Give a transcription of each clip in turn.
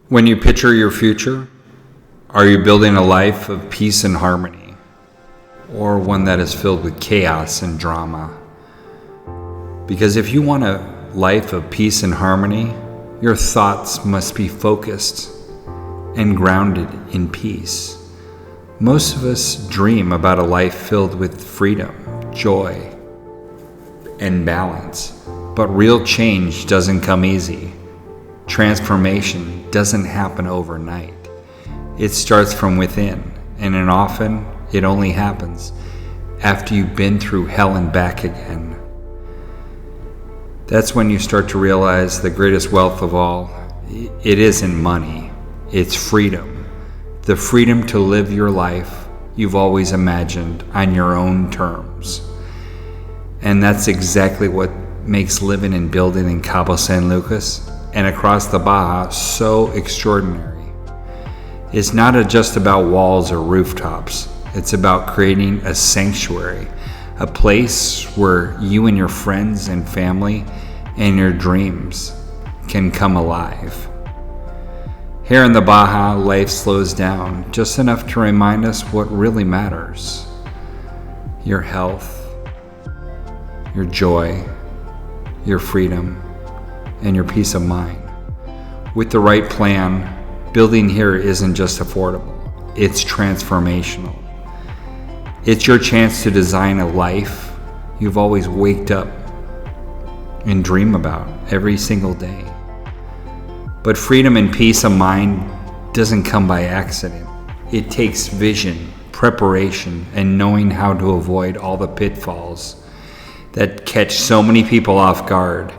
When you picture your future, are you building a life of peace and harmony, or one that is filled with chaos and drama? Because if you want a life of peace and harmony, your thoughts must be focused and grounded in peace. Most of us dream about a life filled with freedom, joy, and balance, but real change doesn't come easy. Transformation doesn't happen overnight. It starts from within, and often it only happens after you've been through hell and back again. That's when you start to realize the greatest wealth of all, it isn't money, it's freedom. The freedom to live your life you've always imagined on your own terms. And that's exactly what makes living and building in Cabo San Lucas and across the Baja so extraordinary. It's not just about walls or rooftops. It's about creating a sanctuary, a place where you and your friends and family and your dreams can come alive. Here in the Baja, life slows down just enough to remind us what really matters. Your health, your joy, your freedom, and your peace of mind. With the right plan, building here isn't just affordable, it's transformational. It's your chance to design a life you've always waked up and dream about every single day. But freedom and peace of mind doesn't come by accident. It takes vision, preparation, and knowing how to avoid all the pitfalls that catch so many people off guard.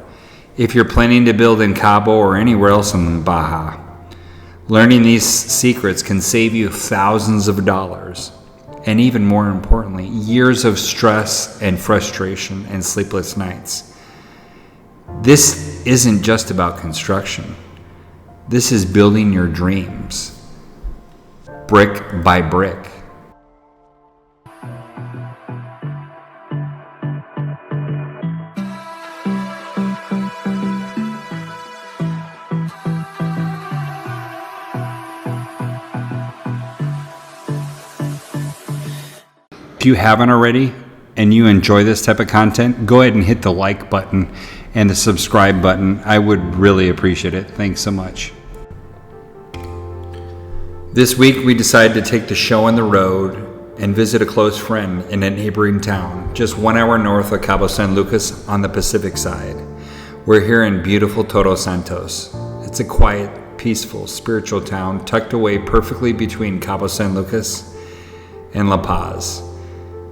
If you're planning to build in Cabo or anywhere else in Baja, learning these secrets can save you thousands of dollars, and even more importantly, years of stress and frustration and sleepless nights. This isn't just about construction. This is building your dreams, brick by brick. If you haven't already and you enjoy this type of content, go ahead and hit the like button and the subscribe button. I would really appreciate it. Thanks so much. This week we decided to take the show on the road and visit a close friend in a neighboring town, just 1 hour north of Cabo San Lucas on the Pacific side. We're here in beautiful Todos Santos. It's a quiet, peaceful, spiritual town tucked away perfectly between Cabo San Lucas and La Paz.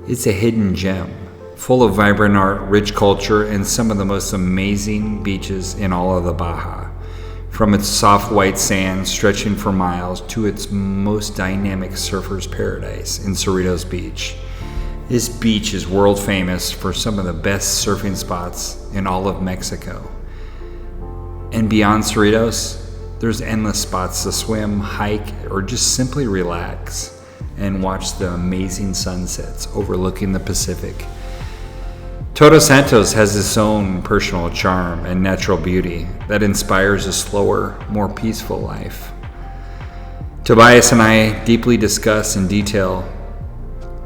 It's a hidden gem, full of vibrant art, rich culture, and some of the most amazing beaches in all of the Baja. From its soft white sand stretching for miles to its most dynamic surfer's paradise in Cerritos Beach. This beach is world famous for some of the best surfing spots in all of Mexico. And beyond Cerritos, there's endless spots to swim, hike, or just simply relax and watch the amazing sunsets overlooking the Pacific. Todos Santos has its own personal charm and natural beauty that inspires a slower, more peaceful life. Tobias and I deeply discuss in detail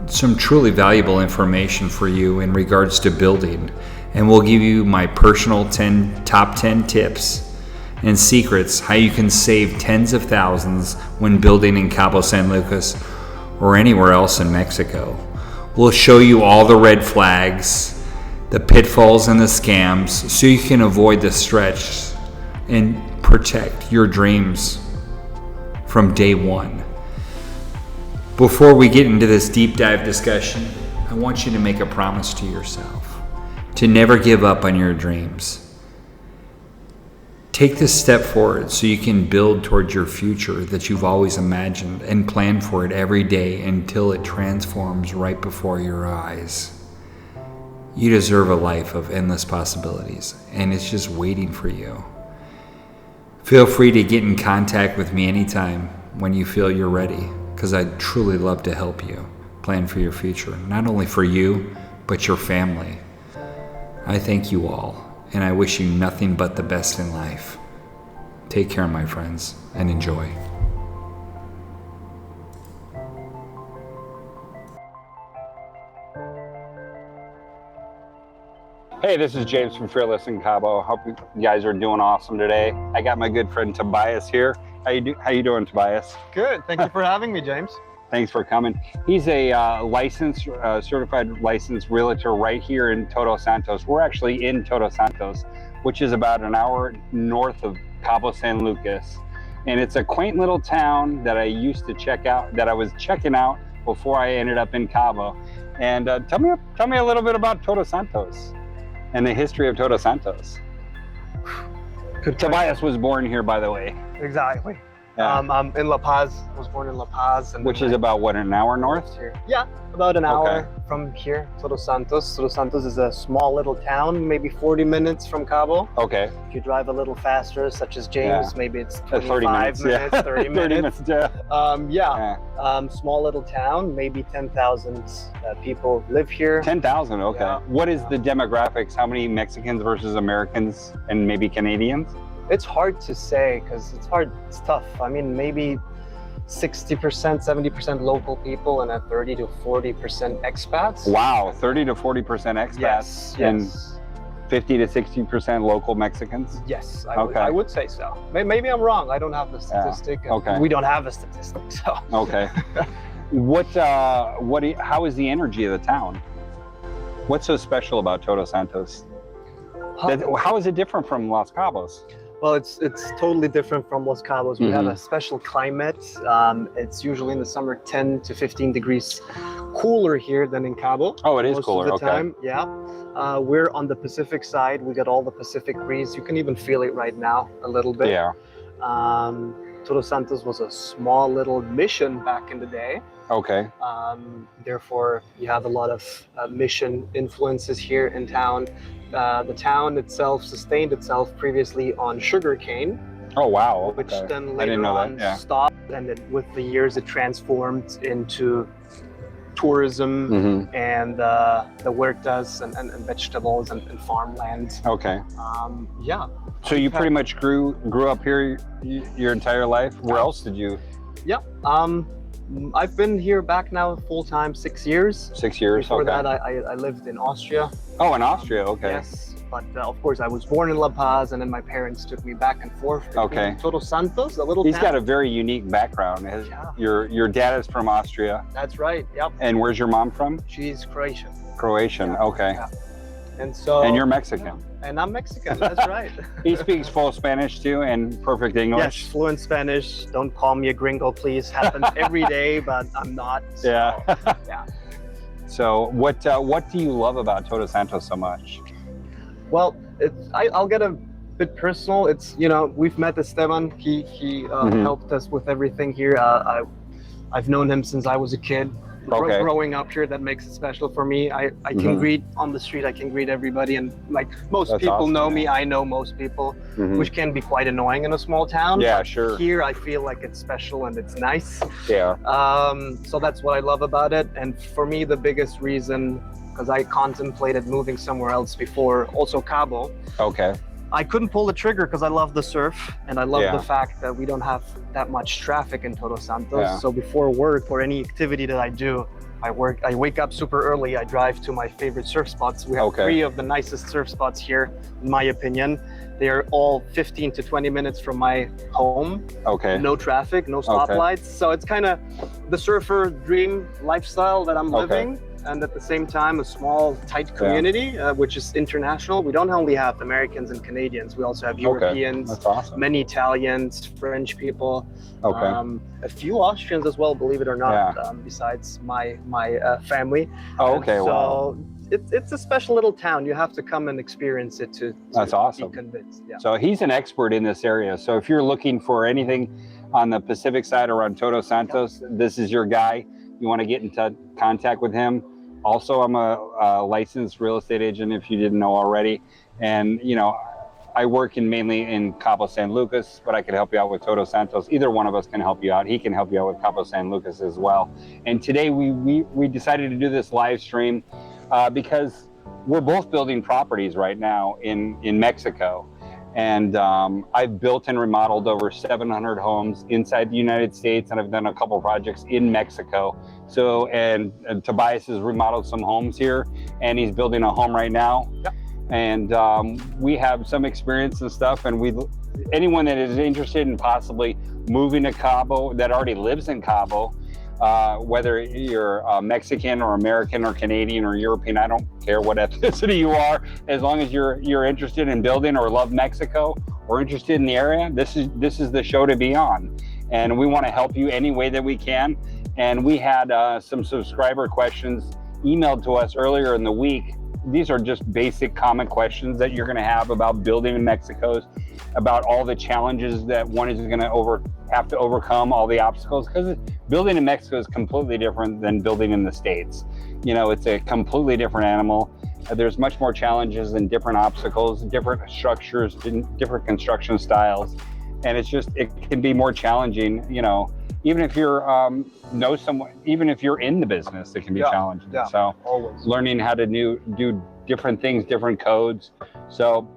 some truly valuable information for you in regards to building, and we'll give you my personal top 10 tips and secrets how you can save tens of thousands when building in Cabo San Lucas or anywhere else in Mexico. We'll show you all the red flags, the pitfalls and the scams, so you can avoid the stretch and protect your dreams from day one. Before we get into this deep dive discussion, I want you to make a promise to yourself to never give up on your dreams. Take this step forward so you can build towards your future that you've always imagined and plan for it every day until it transforms right before your eyes. You deserve a life of endless possibilities, and it's just waiting for you. Feel free to get in contact with me anytime when you feel you're ready, because I'd truly love to help you plan for your future, not only for you, but your family. I thank you all, and I wish you nothing but the best in life. Take care, my friends, and enjoy. Hey, this is James from Fearless in Cabo. Hope you guys are doing awesome today. I got my good friend Tobias here. How you doing, Tobias? Good. Thank you for having me, James. Thanks for coming. He's a certified licensed realtor right here in Todos Santos. We're actually in Todos Santos, which is about an hour north of Cabo San Lucas. And it's a quaint little town that I used to check out, that I was checking out before I ended up in Cabo. And tell me a little bit about Todos Santos and the history of Todos Santos. Tobias was born here, by the way. Exactly. Yeah. I'm in La Paz. I was born in La Paz. And which is about, what, an hour north? Here. Yeah, about an hour from here, Todos Santos. Todos Santos is a small little town, maybe 40 minutes from Cabo. Okay. If you drive a little faster, such as James, maybe it's 30 minutes, 30 minutes. Small little town, maybe 10,000 people live here. 10,000, okay. Yeah. What is the demographics? How many Mexicans versus Americans and maybe Canadians? It's hard to say because it's tough. I mean, maybe 60%, 70% local people and 30 to 40% expats. Wow, 30 to 40% expats. Yes. And 50 to 60% local Mexicans? Yes, I would say so. Maybe I'm wrong. I don't have the statistic. Yeah. Okay. We don't have a statistic, so. Okay. How is the energy of the town? What's so special about Todos Santos? How is it different from Los Cabos? Well, it's totally different from Los Cabos. We have a special climate. It's usually in the summer 10 to 15 degrees cooler here than in Cabo. Oh, it is most cooler, of the time. Yeah. We're on the Pacific side. We get all the Pacific breeze. You can even feel it right now a little bit. Yeah. Todos Santos was a small little mission back in the day. Okay. Therefore, you have a lot of mission influences here in town. The town itself sustained itself previously on sugarcane. Oh, wow. Which okay. then later on stopped, and then with the years it transformed into tourism and the huertas and vegetables and farmland. Okay. Yeah. So you pretty much grew up here your entire life? Where else did you? Yeah. I've been here back now full-time 6 years. 6 years, Before that, I lived in Austria. Oh, in Austria, okay. Yes, but of course I was born in La Paz, and then my parents took me back and forth. Okay. Todos Santos, a little He's town. got a very unique background. Your dad is from Austria. That's right, yep. And where's your mom from? She's Croatian. Croatian, okay. Yeah. And you're Mexican. Yeah. And I'm Mexican, that's right. He speaks full Spanish too and perfect English? Yes, fluent Spanish. Don't call me a gringo, please. Happens every day, but I'm not. So, yeah. So what do you love about Todos Santos so much? Well, I'll get a bit personal. It's, we've met Esteban. He helped us with everything here. I've known him since I was a kid. Growing up here, that makes it special for me. I can greet on the street, I can greet everybody, and like most people know me, I know most people, which can be quite annoying in a small town. Yeah, sure. Here I feel like it's special and it's nice. Yeah. So that's what I love about it. And for me, the biggest reason, because I contemplated moving somewhere else before, also Cabo. Okay. I couldn't pull the trigger because I love the surf, and I love the fact that we don't have that much traffic in Todos Santos. Yeah. So before work or any activity that I do, I wake up super early, I drive to my favorite surf spots. We have 3 of the nicest surf spots here, in my opinion. They are all 15 to 20 minutes from my home. Okay. No traffic, no stoplights. So it's kind of the surfer dream lifestyle that I'm living. And at the same time, a small, tight community, which is international. We don't only have Americans and Canadians. We also have Europeans, That's awesome. Many Italians, French people, a few Austrians as well, believe it or not, besides my family. Oh, okay, so it's a special little town. You have to come and experience it to That's awesome. be convinced. Yeah. So he's an expert in this area. So if you're looking for anything on the Pacific side around Todos Santos, this is your guy. You want to get into contact with him. Also, I'm a licensed real estate agent, if you didn't know already. And, I work mainly in Cabo San Lucas, but I can help you out with Todos Santos. Either one of us can help you out. He can help you out with Cabo San Lucas as well. And today we decided to do this live stream because we're both building properties right now in Mexico. And I've built and remodeled over 700 homes inside the United States, and I've done a couple projects in Mexico. So, and Tobias has remodeled some homes here, and he's building a home right now. Yep. And we have some experience and stuff, and anyone that is interested in possibly moving to Cabo, that already lives in Cabo, whether you're Mexican or American or Canadian or European, I don't care what ethnicity you are, as long as you're interested in building or love Mexico or interested in the area, this is the show to be on. And we want to help you any way that we can. And we had some subscriber questions emailed to us earlier in the week. These are just basic common questions that you're going to have about building in Mexico, about all the challenges that one is going to have to overcome, all the obstacles, because building in Mexico is completely different than building in the States. You know, it's a completely different animal. There's much more challenges and different obstacles, different structures, different construction styles. And it can be more challenging, you know, even if you're know someone, even if you're in the business, it can be challenging. Yeah, so always learning how to do different things, different codes. So,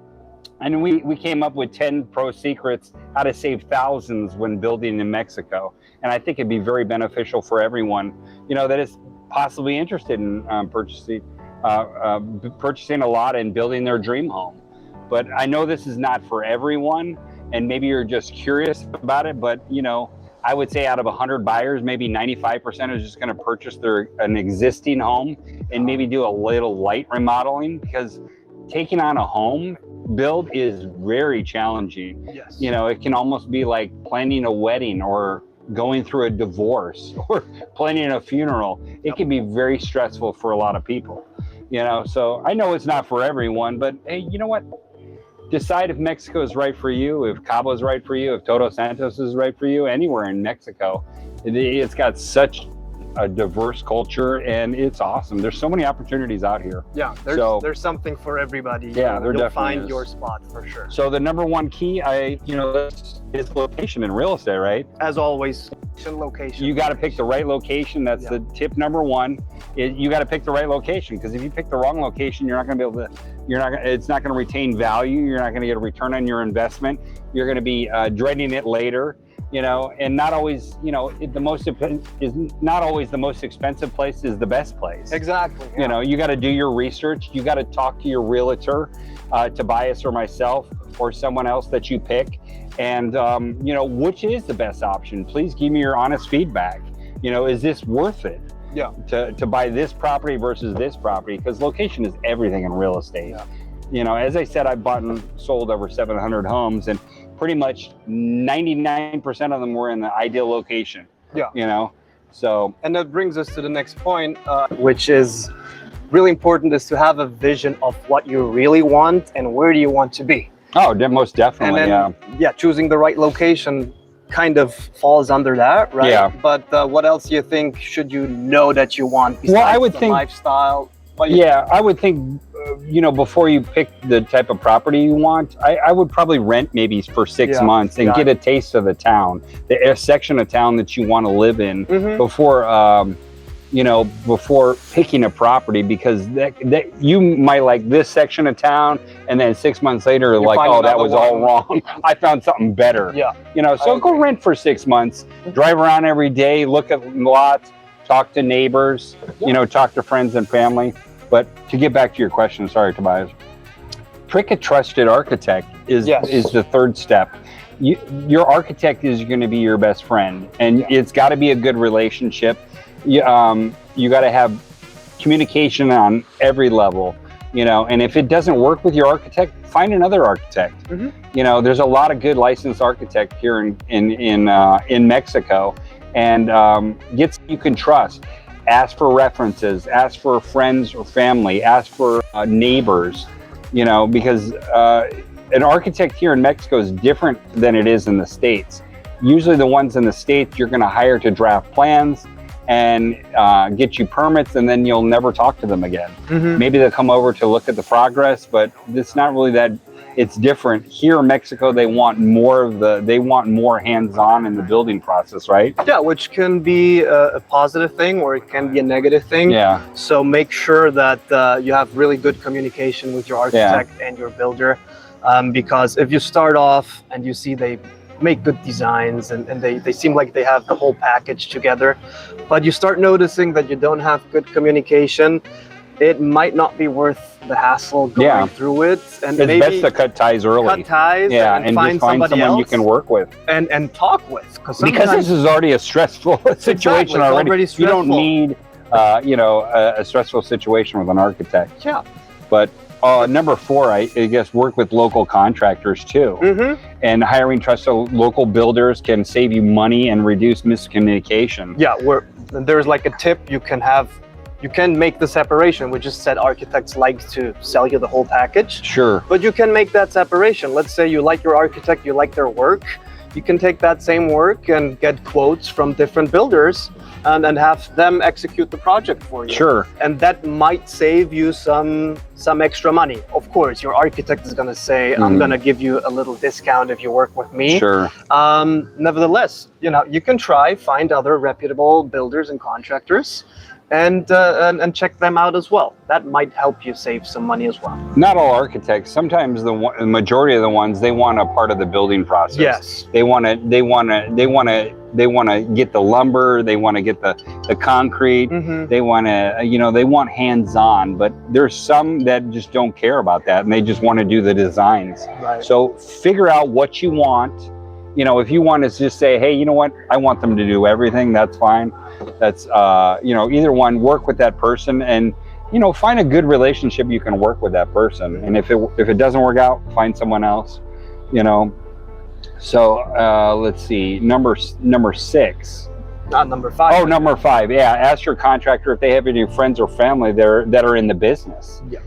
and we came up with 10 pro secrets how to save thousands when building in Mexico. And I think it'd be very beneficial for everyone, you know, that is possibly interested in purchasing a lot and building their dream home. But I know this is not for everyone, and maybe you're just curious about it, but you know, I would say out of 100 buyers, maybe 95% is just going to purchase an existing home and maybe do a little light remodeling, because taking on a home build is very challenging. Yes. You know, it can almost be like planning a wedding or going through a divorce or planning a funeral. It can be very stressful for a lot of people, you know. So I know it's not for everyone, but hey, you know what? Decide if Mexico is right for you, if Cabo is right for you, if Todos Santos is right for you, anywhere in Mexico. It's got such a diverse culture, and it's awesome. There's so many opportunities out here. Yeah, there's something for everybody. Yeah, you'll find your spot for sure. So the number one key, is location in real estate, right? As always, location. You got to pick the right location. That's the tip number one. You got to pick the right location, because if you pick the wrong location, you're not going to be able to. It's not going to retain value. You're not going to get a return on your investment. You're going to be dreading it later. You know, and not always, you know, is not always the most expensive place is the best place. Exactly. Yeah. You know, you got to do your research. You got to talk to your realtor, Tobias or myself or someone else that you pick, and you know, which is the best option. Please give me your honest feedback. You know, is this worth it? Yeah. To buy this property versus this property, because location is everything in real estate. Yeah. You know, as I said, I bought and sold over 700 homes, and pretty much 99% of them were in the ideal location. Yeah. You know, so. And that brings us to the next point, which is really important, is to have a vision of what you really want and where do you want to be. Oh, most definitely. And then, choosing the right location kind of falls under that, right? Yeah. But what else do you think should you know that you want besides I would think lifestyle? I would think, you know, before you pick the type of property you want, I would probably rent maybe for 6 months and get a taste of the town, the section of town that you want to live in before, you know, before picking a property, because that you might like this section of town, and then 6 months later, like, oh, that was all wrong. I found something better. Yeah. You know, so go rent for 6 months, drive around every day, look at lots, talk to neighbors, you know, talk to friends and family. But to get back to your question, sorry, Tobias, pick a trusted architect is the third step. Your architect is going to be your best friend, and it's got to be a good relationship. You got to have communication on every level, you know, and if it doesn't work with your architect, find another architect. You know, there's a lot of good licensed architects here in Mexico, and get you can trust. Ask for references, ask for friends or family, ask for neighbors, you know, because an architect here in Mexico is different than it is in the States. Usually the ones in the States you're going to hire to draft plans and get you permits, and then you'll never talk to them again. Maybe they'll come over to look at the progress, but it's not really that. It's different here in Mexico. They want more hands-on in the building process, right? Yeah, which can be a positive thing, or it can be a negative thing. Yeah. So make sure that you have really good communication with your architect and your builder. because if you start off and you see they make good designs and they seem like they have the whole package together, but you start noticing that you don't have good communication, it might not be worth the hassle going through it. And it's maybe best to cut ties early. Cut ties, and find just find someone else you can work with. and talk with. Because this is already a stressful situation already. You don't need, a stressful situation with an architect. Yeah. But number 4, I guess, work with local contractors too. And hiring trusted local builders can save you money and reduce miscommunication. Yeah, there's like a tip you can have. You can make the separation. We just said architects like to sell you the whole package. Sure. But you can make that separation. Let's say you like your architect, you like their work. You can take that same work and get quotes from different builders and have them execute the project for you. Sure. And that might save you some extra money. Of course, your architect is going to say, I'm going to give you a little discount if you work with me. Sure. Nevertheless, you can find other reputable builders and contractors and check them out as well. That might help you save some money as well. Not all architects. Sometimes the majority of the ones, they want a part of the building process. Yes. They want to get the lumber. They want to get the concrete. They want to, they want hands-on. But there's some that just don't care about that, and they just want to do the designs. Right. So figure out what you want. If you want to just say, hey, you know what, I want them to do everything, that's fine. That's, either one, work with that person and, find a good relationship you can work with that person. And if it doesn't work out, find someone else, So let's see, number 6. Not number 5. Oh, number 5. Yeah. Ask your contractor if they have any friends or family that are in the business. Yeah.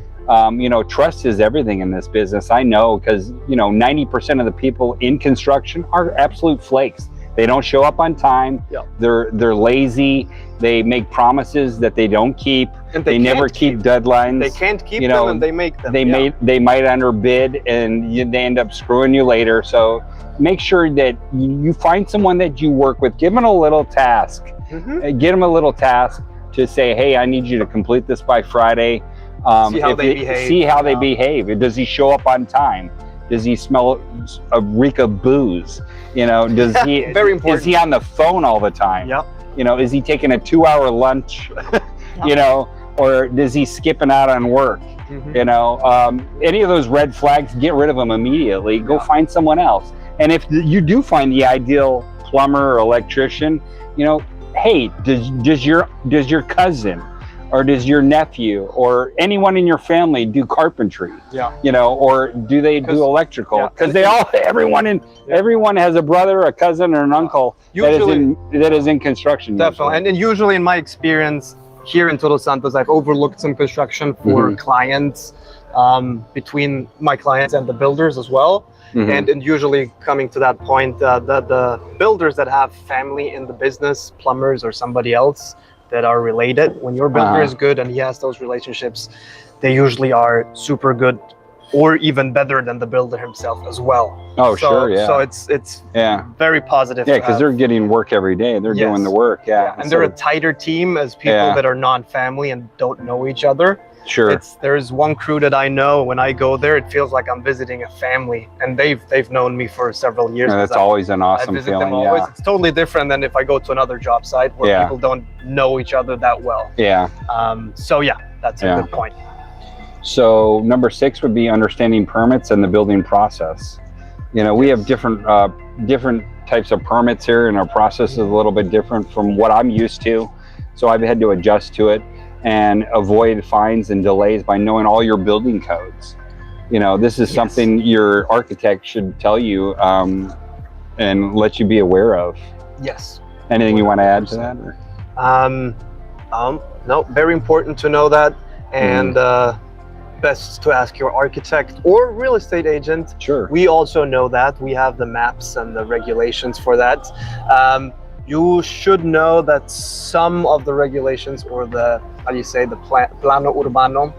Trust is everything in this business. I know, because 90% of the people in construction are absolute flakes. They don't show up on time. Yeah. They're lazy. They make promises that they don't keep. And they never keep deadlines. They can't keep them, and they make them. They might underbid, and they end up screwing you later. So make sure that you find someone that you work with. Give them a little task. Get them a little task to say, hey, I need you to complete this by Friday. See how they behave. See how they behave. Does he show up on time? Does he smell a reek of booze? Does he? Very important. Is he on the phone all the time? Yep. Is he taking a 2-hour lunch? Or does he skipping out on work? Any of those red flags, get rid of them immediately. Go find someone else. And if you do find the ideal plumber or electrician, hey, does your cousin or does your nephew or anyone in your family do carpentry? Yeah. Or do they do electrical? Because everyone has a brother, a cousin, or an uncle that is in construction. Definitely. And usually in my experience here in Todos Santos, I've overlooked some construction for clients, between my clients and the builders as well. And usually coming to that point, the builders that have family in the business, plumbers or somebody else that are related, when your builder is good and he has those relationships, they usually are super good or even better than the builder himself as well. Oh, sure, yeah. So it's very positive. Yeah, because they're getting work every day. They're doing the work, And they're a tighter team as people that are non-family and don't know each other. Sure. There's one crew that I know, when I go there, it feels like I'm visiting a family, and they've known me for several years. That's always an awesome feeling. Yeah. It's totally different than if I go to another job site where people don't know each other that well. Yeah. So that's a good point. So number 6 would be understanding permits and the building process. We have different types of permits here, and our process is a little bit different from what I'm used to. So I've had to adjust to it and avoid fines and delays by knowing all your building codes. This is something your architect should tell you and let you be aware of. Yes. Anything you want to add to that? No, very important to know that, and best to ask your architect or real estate agent. Sure. We also know that. We have the maps and the regulations for that. You should know that some of the regulations, or the plano urbano,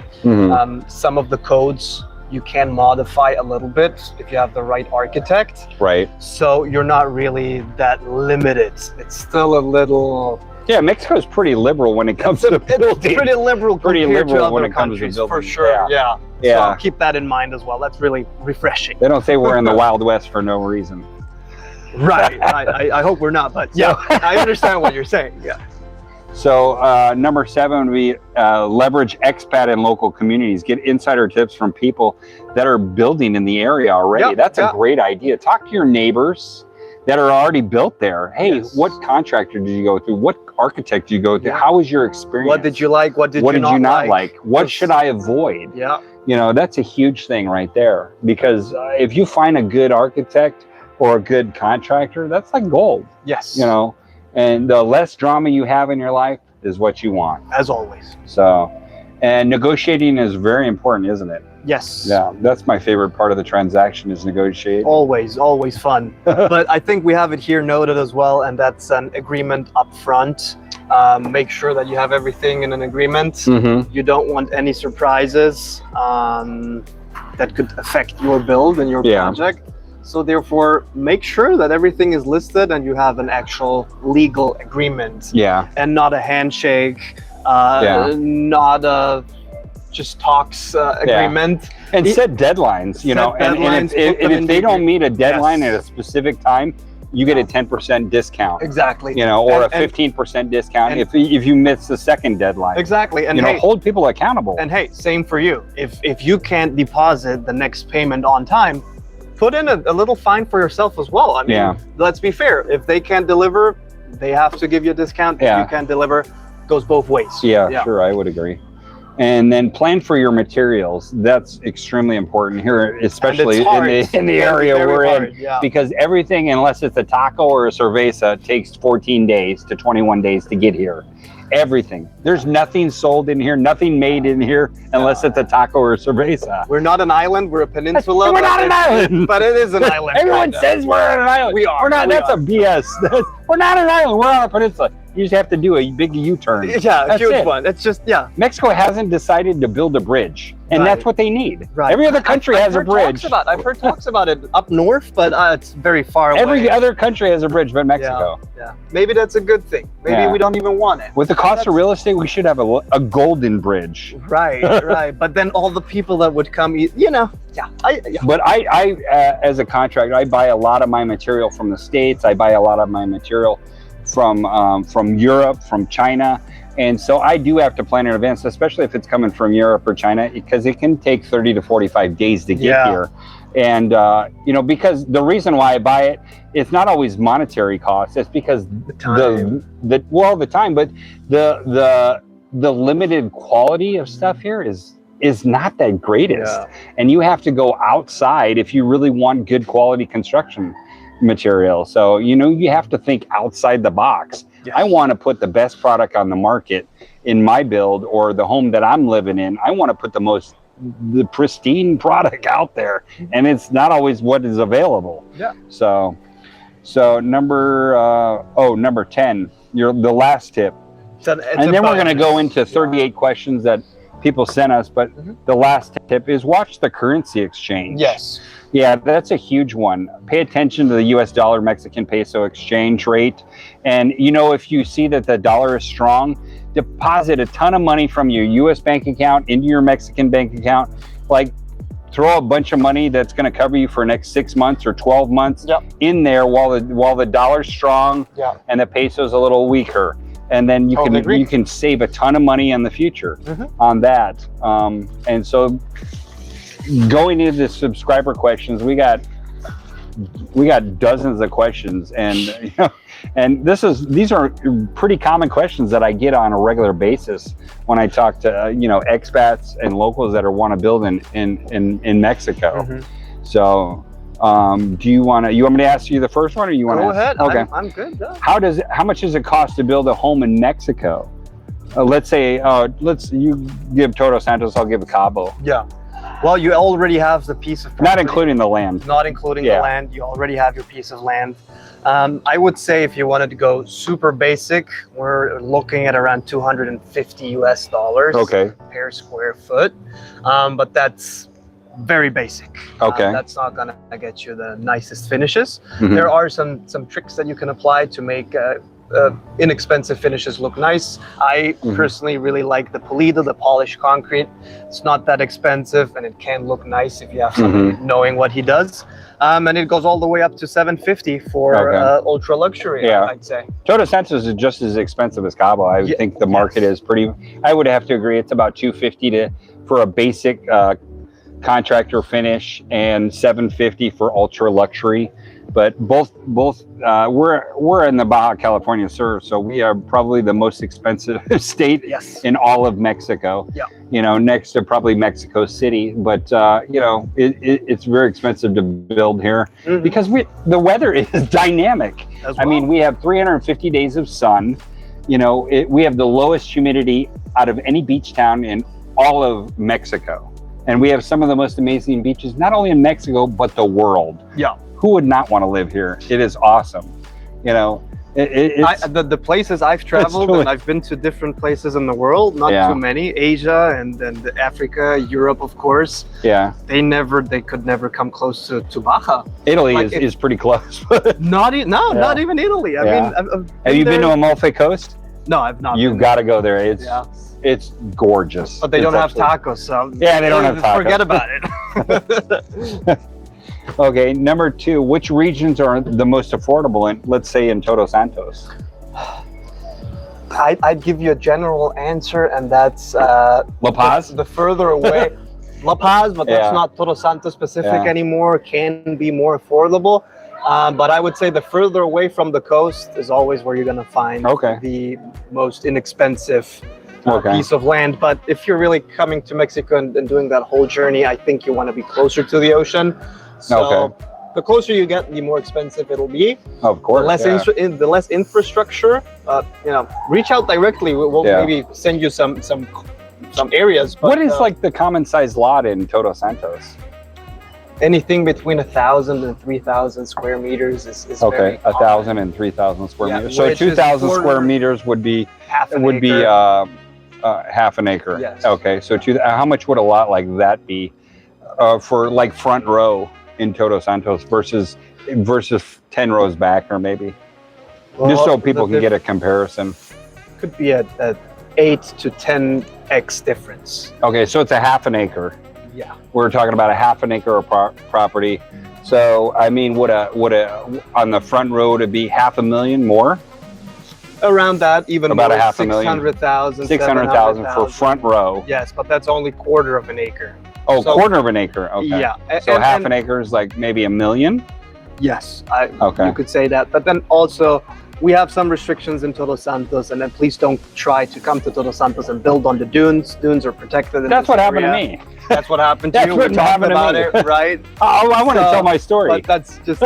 some of the codes you can modify a little bit if you have the right architect. Right. So you're not really that limited. It's still a little Yeah, Mexico's pretty liberal when it comes to building. Pretty liberal compared to other countries, for sure. Yeah. So I'll keep that in mind as well. That's really refreshing. They don't say we're in the Wild West for no reason. Right. I hope we're not, but yeah, I understand what you're saying. Yeah. So number 7 would be leverage expat and local communities. Get insider tips from people that are building in the area already. That's a great idea. Talk to your neighbors that are already built there. Hey, what contractor did you go through? What architect did you go through? How was your experience? What did you like? What did you not like? What should I avoid? Yeah. You know, that's a huge thing right there. Because if you find a good architect or a good contractor, that's like gold. Yes. You know, and the less drama you have in your life is what you want. As always. So, and negotiating is very important, isn't it? Yes. Yeah, that's my favorite part of the transaction is negotiate. Always fun. But I think we have it here noted as well, and that's an agreement up front. Make sure that you have everything in an agreement. You don't want any surprises that could affect your build and your project. So therefore, make sure that everything is listed and you have an actual legal agreement. Yeah. And not a handshake, not a just talks agreement. And set deadlines, you know. And if they don't meet a deadline at a specific time, you get a 10% discount. Exactly. You know, or a 15% discount if you miss the second deadline. Exactly. And you know, hold people accountable. And hey, same for you. If you can't deposit the next payment on time, put in a little fine for yourself as well. I mean, let's be fair. If they can't deliver, they have to give you a discount. If you can't deliver, goes both ways. Yeah, sure, I would agree. And then plan for your materials. That's extremely important here, especially in the area we're in, because everything, unless it's a taco or a cerveza, takes 14 days to 21 days to get here. Everything. There's nothing sold in here, nothing made in here, unless it's a taco or a cerveza. We're not an island, we're a peninsula. We're not an island! But it is an island. Everyone says we're an island. We are. We're not, that's a BS. We're not an island, we're on a peninsula. You just have to do a big U-turn. Yeah, a huge one. It's just, Mexico hasn't decided to build a bridge, and that's what they need. Every other country has a bridge. I've heard talks about it up north, but it's very far away. Every other country has a bridge but Mexico. Yeah. Maybe that's a good thing. Maybe we don't even want it. With the cost of real estate, we should have a golden bridge. Right. But then all the people that would come, you know, But I as a contractor, I buy a lot of my material from the States. I buy a lot of my material from Europe, from China, and so I do have to plan in advance, especially if it's coming from Europe or China, because it can take 30 to 45 days to get here. And you know, because the reason why I buy it, it's not always monetary costs. It's because the time, but the limited quality of stuff here is not that greatest, and you have to go outside if you really want good quality construction material. So, you know, you have to think outside the box. I want to put the best product on the market in my build or the home that I'm living in. I want to put the pristine product out there, and it's not always what is available. So number 10, the last tip. And then we're going to go into 38 questions that people sent us, but the last tip is watch the currency exchange. Yeah, that's a huge one. Pay attention to the US dollar Mexican peso exchange rate. And you know, if you see that the dollar is strong, deposit a ton of money from your US bank account into your Mexican bank account. Like, throw a bunch of money that's going to cover you for the next 6 months or 12 months in there while the dollar's strong and the peso's a little weaker. And then you can save a ton of money in the future on that. And so going into the subscriber questions, we got dozens of questions, and you know, and these are pretty common questions that I get on a regular basis when I talk to you know, expats and locals that want to build in Mexico. So do you want me to ask you the first one, or you want to? Go ahead. Okay, I'm good. How much does it cost to build a home in Mexico? Let's say you give Todos Santos, I'll give Cabo. Well, you already have the piece of property. Not including the land. Not including the land. You already have your piece of land. I would say if you wanted to go super basic, we're looking at around $250 US per square foot. But that's very basic. That's not gonna get you the nicest finishes. There are some tricks that you can apply to make inexpensive finishes look nice. I personally really like the Pulido, the polished concrete. It's not that expensive, and it can look nice if you have somebody knowing what he does. And it goes all the way up to $750 for ultra luxury. I'd say Todos Santos is just as expensive as Cabo. I would think the market is pretty. I would have to agree. It's about $250 for a basic contractor finish, and $750 for ultra luxury. But both we're in the Baja California Sur, so we are probably the most expensive state in all of Mexico. You know, next to probably Mexico City. But you know, it's very expensive to build here because the weather is dynamic. I mean, we have 350 days of sun. You know, we have the lowest humidity out of any beach town in all of Mexico, and we have some of the most amazing beaches, not only in Mexico but the world. Who would not want to live here? It is awesome. You know, the places I've traveled, and I've been to different places in the world, not too many, Asia and Africa, Europe, of course. They could never come close to Baja. Italy is pretty close. Not even Italy. I mean, have you been to Amalfi Coast? No, I've not. You've got to go there. It's gorgeous. But they don't have tacos, so they don't have tacos. Forget about it. Okay, number 2, which regions are the most affordable in, let's say, in Todos Santos? I'd give you a general answer, and that's La Paz. The further away, La Paz, but that's not Todos Santos specific anymore. Can be more affordable, but I would say the further away from the coast is always where you're going to find the most inexpensive piece of land. But if you're really coming to Mexico and doing that whole journey, I think you want to be closer to the ocean. So the closer you get, the more expensive it'll be. Of course. The less infrastructure. You know, reach out directly. We'll maybe send you some areas. But, what is like the common size lot in Todos Santos? Anything between 1,000 and 3,000 square meters is very common. 1,000 and 3,000 square meters. So 2,000 square meters would be half an acre. Yes. Okay. So how much would a lot like that be for like front row in Todos Santos versus 10 rows back, or maybe just so people can get a comparison? Could be a 8 to 10x difference. Okay, so it's a half an acre. Yeah, we're talking about a half an acre of property. So I mean, would a on the front row to be $500,000 more? Around that, even about more, a $500,000. 600,000 for front row. Yes, but that's only quarter of an acre. Oh, so, quarter of an acre. Okay. Yeah. So half an acre is like maybe $1 million? Yes. You could say that. But then also, we have some restrictions in Todos Santos, and then please don't try to come to Todos Santos and build on the dunes. Dunes are protected. That's what happened to me. That's what happened to you. We're talking about it, right? I want to tell my story. But that's just...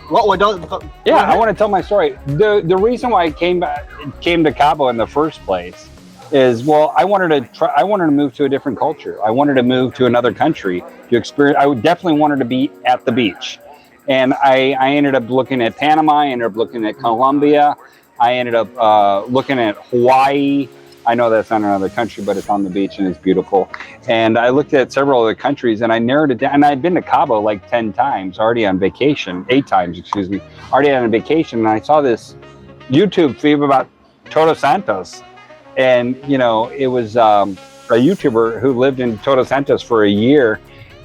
What don't? I want to tell my story. The reason why I came to Cabo in the first place is, I wanted to move to a different culture. I wanted to move to another country to experience. I definitely wanted to be at the beach, and I ended up looking at Panama. I ended up looking at Colombia. I ended up looking at Hawaii. I know that's not another country, but it's on the beach and it's beautiful. And I looked at several other countries, and I narrowed it down. And I'd been to Cabo like 10 times already on vacation, 8 times, excuse me, already on vacation. And I saw this YouTube feed about Todos Santos. And, you know, it was a YouTuber who lived in Todos Santos for a year,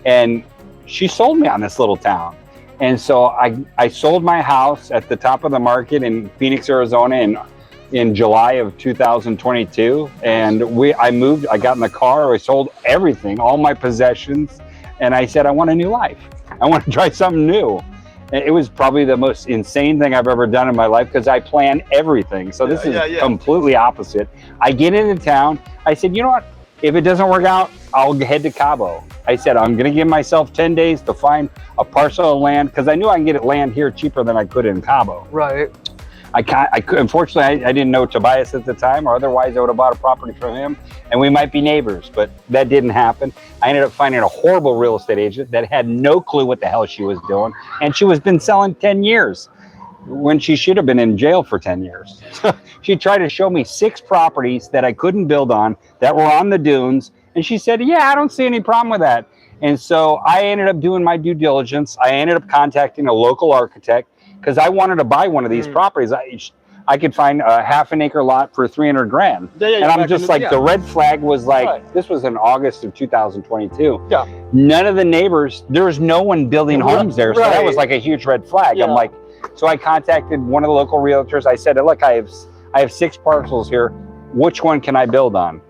and she sold me on this little town. And so I sold my house at the top of the market in Phoenix, Arizona in July of 2022. And I moved, I got in the car, I sold everything, all my possessions. And I said, I want a new life. I want to try something new. It was probably the most insane thing I've ever done in my life, because I plan everything. So this is completely opposite. I get into town. I said, you know what? If it doesn't work out, I'll head to Cabo. I said, I'm going to give myself 10 days to find a parcel of land, because I knew I can get land here cheaper than I could in Cabo. Right. Unfortunately, I didn't know Tobias at the time, or otherwise I would have bought a property from him, and we might be neighbors, but that didn't happen. I ended up finding a horrible real estate agent that had no clue what the hell she was doing, and she was been selling 10 years when she should have been in jail for 10 years. She tried to show me 6 properties that I couldn't build on that were on the dunes, and she said, yeah, I don't see any problem with that. And so I ended up doing my due diligence. I ended up contacting a local architect, because I wanted to buy one of these properties. I could find a half an acre lot for 300 grand. And I'm just like, the red flag was like, this was in August of 2022. Yeah. None of the neighbors, there was no one building homes there. So that was like a huge red flag. I'm like, so I contacted one of the local realtors. I said, look, I have 6 parcels here. Which one can I build on?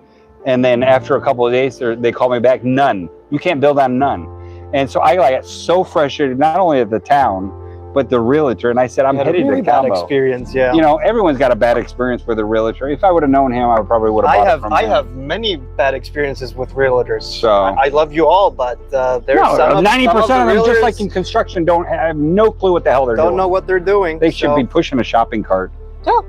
And then after a couple of days, they called me back, none. You can't build on none. And so I got so frustrated, not only at the town, but the realtor. And I said, I'm headed to Cabo. Bad experience, yeah. You know, everyone's got a bad experience with a realtor. If I would have known him, I probably would have bought it from him. I have many bad experiences with realtors. So I love you all, but there's 90% of them, just like in construction, don't have no clue what the hell they're doing. Don't know what they're doing. They should be pushing a shopping cart. Yeah.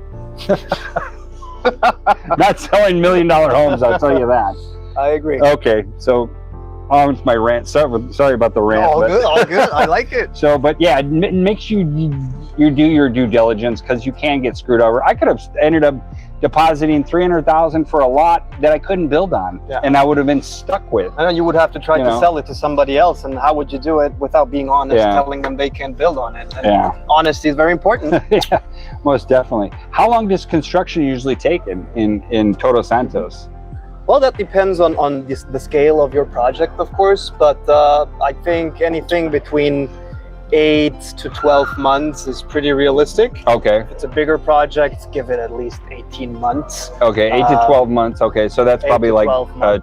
Not selling $1 million homes, I'll tell you that. I agree. Okay, so on to my rant. Sorry about the rant. All good. I like it. So, but yeah, it makes you do your due diligence, because you can get screwed over. I could have ended up depositing $300,000 for a lot that I couldn't build on, and I would have been stuck with. And then you would have to try to sell it to somebody else. And how would you do it without being honest, telling them they can't build on it? And honesty is very important. Yeah, most definitely. How long does construction usually take in Todos Santos? Well, that depends on the scale of your project, of course, but I think anything between 8 to 12 months is pretty realistic. Okay. If it's a bigger project, give it at least 18 months. Okay, 8 to 12 months. Okay, so that's probably like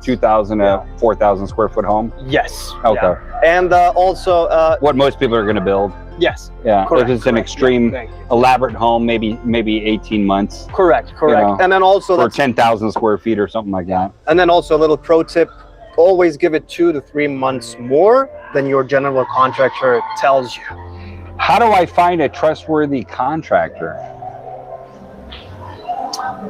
2,000 to 4,000 square foot home? Yes. Okay. Yeah. And also... what most people are going to build? Yes. Yeah, correct, if it's an extreme elaborate home, maybe 18 months. Correct. You know, and then also... For 10,000 square feet or something like that. And then also a little pro tip, always give it 2 to 3 months more than your general contractor tells you. How do I find a trustworthy contractor?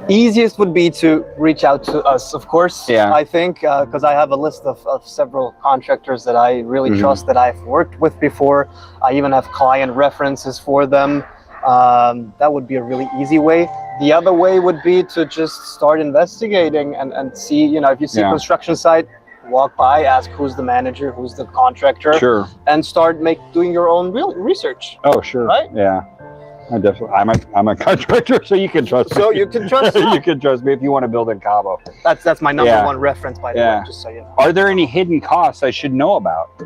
Easiest would be to reach out to us, of course. Yeah. I think, because I have a list of several contractors that I really trust, that I've worked with before. I even have client references for them. That would be a really easy way. The other way would be to just start investigating and see, you know, if you see a construction site, walk by, ask who's the manager, who's the contractor, sure, and start doing your own real research. Oh, sure. Right? Yeah. I definitely. I'm a contractor, so you can trust me. So you can trust me. You can trust me if you want to build in Cabo. That's my number one reference, by the way, just so you know. Are there any hidden costs I should know about?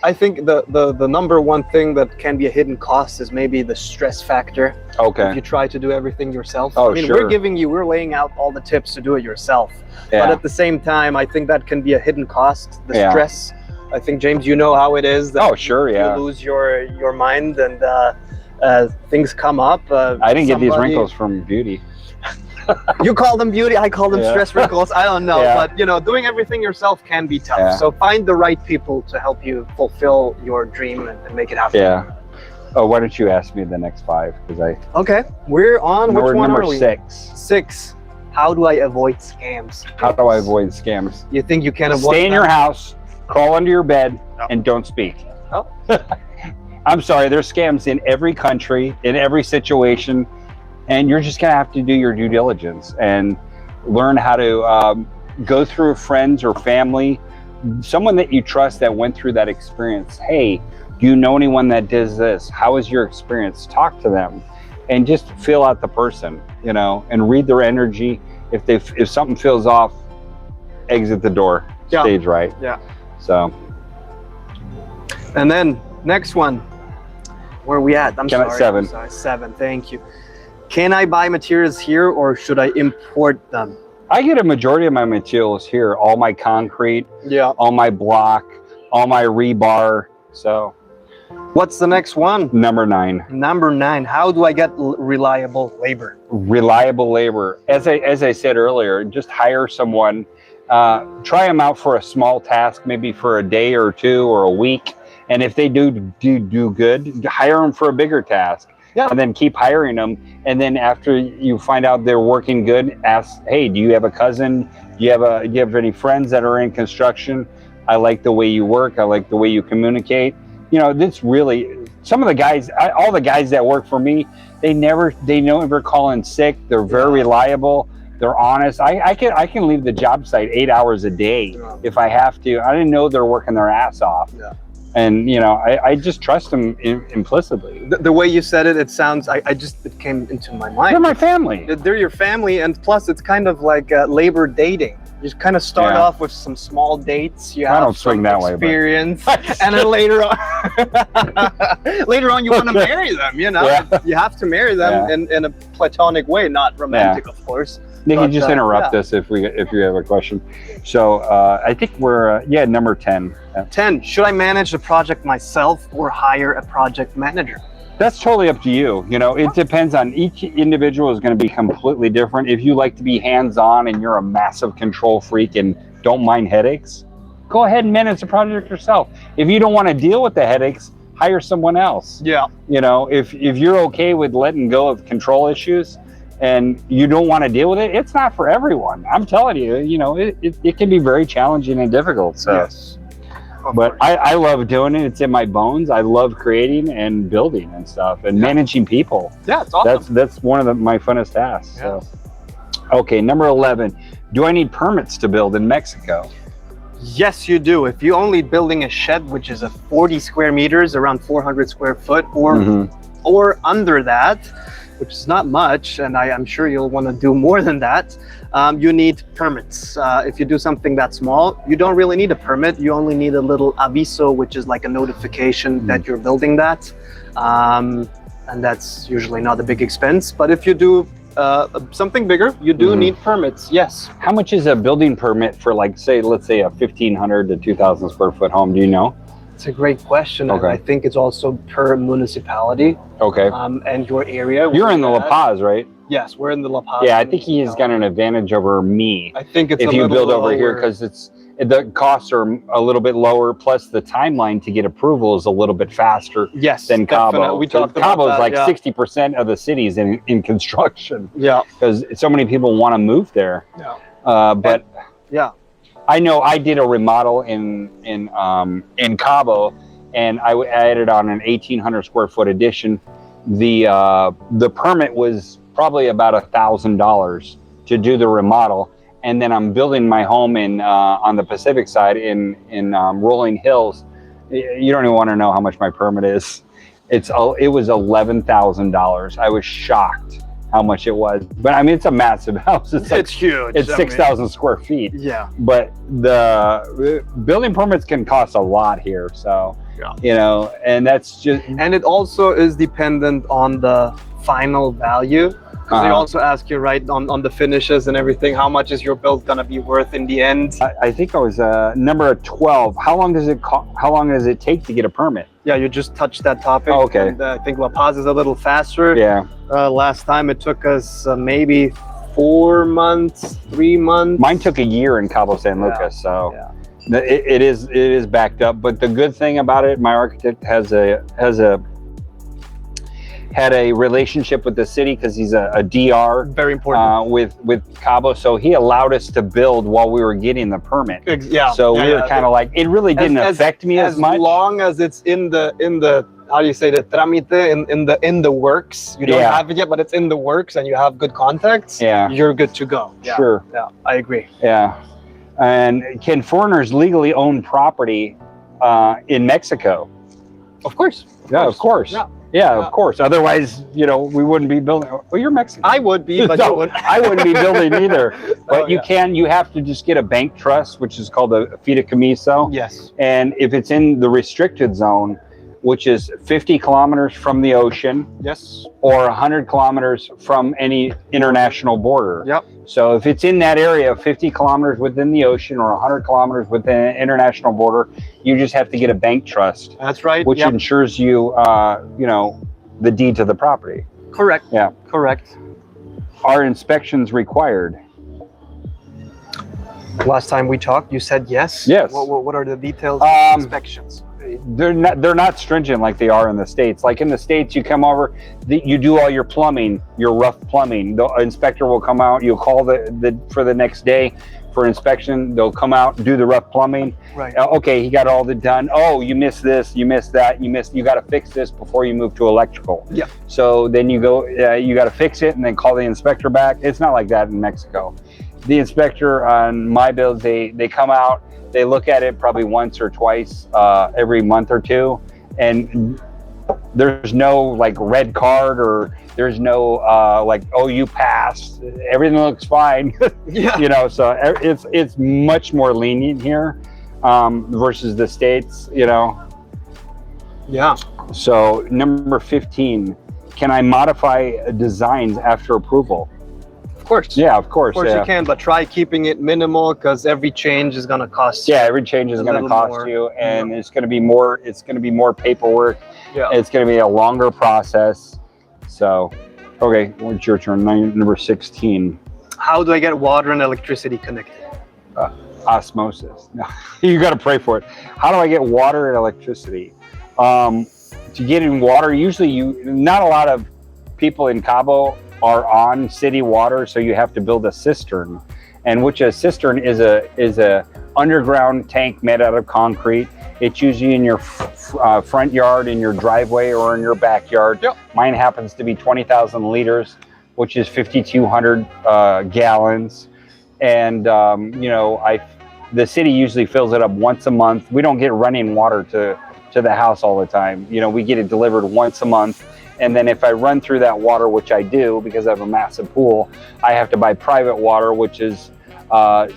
I think the number one thing that can be a hidden cost is maybe the stress factor. Okay. If you try to do everything yourself. Oh, I mean, sure. we're laying out all the tips to do it yourself. Yeah. But at the same time, I think that can be a hidden cost, the stress. I think, James, you know how it is. That sure, you lose your mind and things come up. I didn't get these wrinkles from beauty. You call them beauty, I call them stress wrinkles. I don't know, but you know, doing everything yourself can be tough. Yeah. So find the right people to help you fulfill your dream and make it happen. Yeah. Oh, why don't you ask me the next 5? Because Okay, we're on which one number are we? 6. 6. How do I avoid scams? How do I avoid scams? You think you can avoid? Stay in your house, crawl under your bed, and don't speak. Oh. I'm sorry, there's scams in every country, in every situation, and you're just gonna have to do your due diligence and learn how to go through friends or family, someone that you trust that went through that experience. Hey, do you know anyone that does this? How is your experience? Talk to them and just feel out the person, you know, and read their energy. If something feels off, exit the door, stage right. Yeah. So. And then next one, where are we at? I'm sorry. 7. I'm sorry, 7, thank you. Can I buy materials here or should I import them? I get a majority of my materials here, all my concrete, all my block, all my rebar. So what's the next one? Number 9. Number 9. How do I get reliable labor? Reliable labor. As I said earlier, just hire someone. Try them out for a small task, maybe for a day or 2 or a week. And if they do good, hire them for a bigger task. Yeah. And then keep hiring them. And then after you find out they're working good, ask, hey, do you have a cousin? Do you have any friends that are in construction? I like the way you work. I like the way you communicate. You know, this really, some of the guys, all the guys that work for me, they never call in sick. They're very reliable. They're honest. I can leave the job site 8 hours a day if I have to. I didn't know they're working their ass off. Yeah. And, I just trust them implicitly. The way you said it, it sounds, it came into my mind. They're my family. They're your family, and plus it's kind of like labor dating. You kind of start off with some small dates. You have I don't swing that experience, and then later on, you want to marry them. You have to marry them in a platonic way, not romantic, of course. Nick, you just interrupt us if you have a question. So I think we're number 10. 10. Should I manage the project myself or hire a project manager? That's totally up to you. It depends on each individual is going to be completely different. If you like to be hands-on and you're a massive control freak and don't mind headaches, go ahead and manage the project yourself. If you don't want to deal with the headaches, hire someone else. Yeah. If you're okay with letting go of control issues and you don't want to deal with it, it's not for everyone. I'm telling you, it can be very challenging and difficult. So. Yes. But I love doing it. It's in my bones. I love creating and building and stuff and managing people. Yeah, it's awesome. That's one of my funnest tasks. Yeah. So. Okay, number 11. Do I need permits to build in Mexico? Yes, you do. If you're only building a shed, which is a 40 square meters, around 400 square foot, or under that, which is not much, and I'm sure you'll want to do more than that, you need permits. If you do something that small, you don't really need a permit. You only need a little aviso, which is like a notification that you're building that. And that's usually not a big expense. But if you do something bigger, you do need permits, yes. How much is a building permit for, let's say a 1,500 to 2,000 square foot home? Do you know? It's a great question. Okay. I think it's also per municipality. Okay. And your area. You're in the La Paz, right? Yes, we're in the La Paz. Yeah, I think he's got an advantage over me. I think it's if you build over here, because the costs are a little bit lower, plus the timeline to get approval is a little bit faster than Cabo. Definitely. We talked about Cabo is that, like 60% of the cities in construction. Yeah. Because so many people want to move there. Yeah. But yeah. I know I did a remodel in Cabo, and I added on an 1,800 square foot addition. The permit was probably about $1,000 to do the remodel, and then I'm building my home in on the Pacific side in Rolling Hills. You don't even want to know how much my permit is. It was $11,000. I was shocked how much it was, but I mean, it's a massive house. It's huge. It's 6,000 square feet. Yeah. But the building permits can cost a lot here. So, and that's just. And it also is dependent on the final value. They also ask you, right, on the finishes and everything, how much is your build gonna be worth in the end? I think I was number 12. How long does it take to get a permit? Yeah, you just touched that topic. Oh, okay. And, I think La Paz is a little faster. Yeah. Last time it took us maybe 4 months, 3 months. Mine took a year in Cabo San Lucas, so it is backed up. But the good thing about it, my architect had a relationship with the city because he's a DR. Very important. With Cabo, so he allowed us to build while we were getting the permit. So we were kind of like, it really didn't affect me as much. As long as it's in the how do you say, the tramite, in the works. You don't have it yet, but it's in the works, and you have good contacts. Yeah, you're good to go. Yeah. Sure. Yeah, I agree. Yeah. And can foreigners legally own property in Mexico? Of course. Yeah, of course. Yeah, of course. Otherwise, we wouldn't be building. Well, you're Mexican. I would be, but you wouldn't. I wouldn't be building either. But you have to just get a bank trust, which is called a fideicomiso. Yes. And if it's in the restricted zone, which is 50 kilometers from the ocean. Yes. Or 100 kilometers from any international border. Yep. So if it's in that area, 50 kilometers within the ocean or 100 kilometers within an international border, you just have to get a bank trust. That's right. Which ensures you, the deed to the property. Correct. Yeah. Correct. Are inspections required? Last time we talked, you said yes. Yes. What are the details of inspections? They're not stringent like they are in the States. Like in the States, you come over, you do all your plumbing, your rough plumbing. The inspector will come out. You'll call for the next day for inspection. They'll come out and do the rough plumbing. Right. Okay, he got all that done. Oh, you missed this, you missed that, you got to fix this before you move to electrical. Yeah. So then you go, you got to fix it and then call the inspector back. It's not like that in Mexico. the inspector on my builds, they come out, they look at it probably once or twice every month or two, and there's no like red card, or there's no like, oh, you passed, everything looks fine. Yeah. You know, so it's much more lenient here versus the States, you know. Yeah. So number 15, can I modify designs after approval? Of course. Yeah, of course. Of course you can, but try keeping it minimal, because every change is going to cost you. Yeah, every change is going to cost you, and it's going to be more. It's going to be more paperwork. Yeah. It's going to be a longer process. So, okay, what's your turn? Number 16. How do I get water and electricity connected? Osmosis. No, you got to pray for it. How do I get water and electricity? To get in water, usually not a lot of people in Cabo are on city water, so you have to build a cistern, and which a cistern is a underground tank made out of concrete. It's usually in your front yard, in your driveway, or in your backyard. Yep. Mine happens to be 20,000 liters, which is 5,200 gallons, and you know, the city usually fills it up once a month. We don't get running water to the house all the time. You know, we get it delivered once a month. And then if I run through that water, which I do because I have a massive pool, I have to buy private water, which is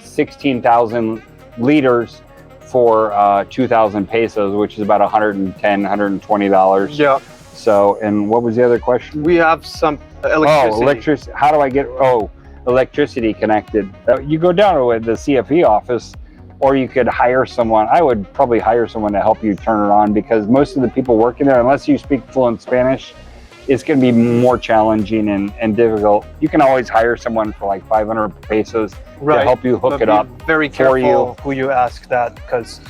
16,000 liters for 2,000 pesos, which is about $110, $120. Yeah. So, and what was the other question? We have some electricity. Oh, electricity. How do I get, electricity connected? You go down to the CFE office, or you could hire someone. I would probably hire someone to help you turn it on, because most of the people working there, unless you speak fluent Spanish, it's going to be more challenging and difficult. You can always hire someone for like 500 pesos to help you hook it up. Very careful who you ask that, because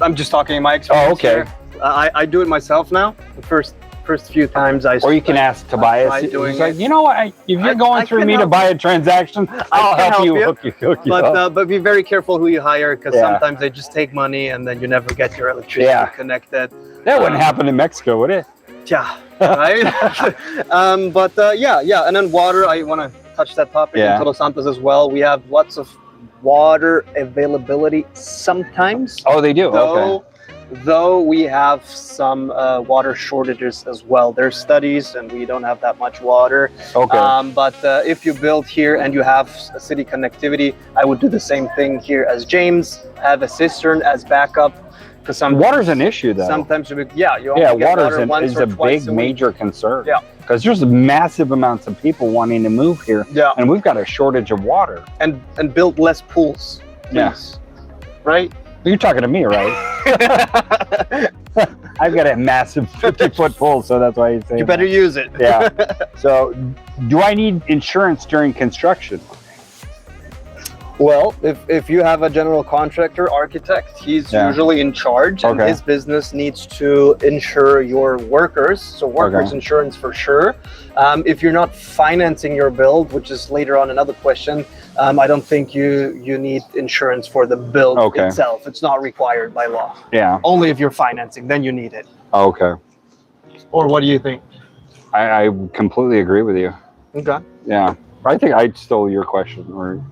I'm just talking my experience. Oh, okay. Here. I do it myself now. The first few times or you can ask Tobias. He's like, you know what? If you're going through me to buy a transaction, I'll help you hook you up. But be very careful who you hire, because sometimes they just take money and then you never get your electricity connected. That wouldn't happen in Mexico, would it? Yeah, right. Yeah. And then water, I want to touch that topic in Todos Santos as well. We have lots of water availability sometimes. Oh, they do? Okay. Though we have some water shortages as well. There's studies, and we don't have that much water. Okay. But if you build here and you have a city connectivity, I would do the same thing here as James. Have a cistern as backup. Because water's an issue, though. Sometimes you only get water is a big major concern. Yeah. Because there's massive amounts of people wanting to move here. Yeah. And we've got a shortage of water. And build less pools. Yes. Yeah. Right? You're talking to me, right? I've got a massive 50-foot pool, so that's why you say. You better use it. Yeah. So, do I need insurance during construction? Well, if you have a general contractor, architect, he's usually in charge, and his business needs to insure your workers. So workers insurance for sure. If you're not financing your build, which is later on another question, I don't think you need insurance for the build itself. It's not required by law. Yeah. Only if you're financing, then you need it. Okay. Or what do you think? I completely agree with you. Okay. Yeah. I think I stole your question. Or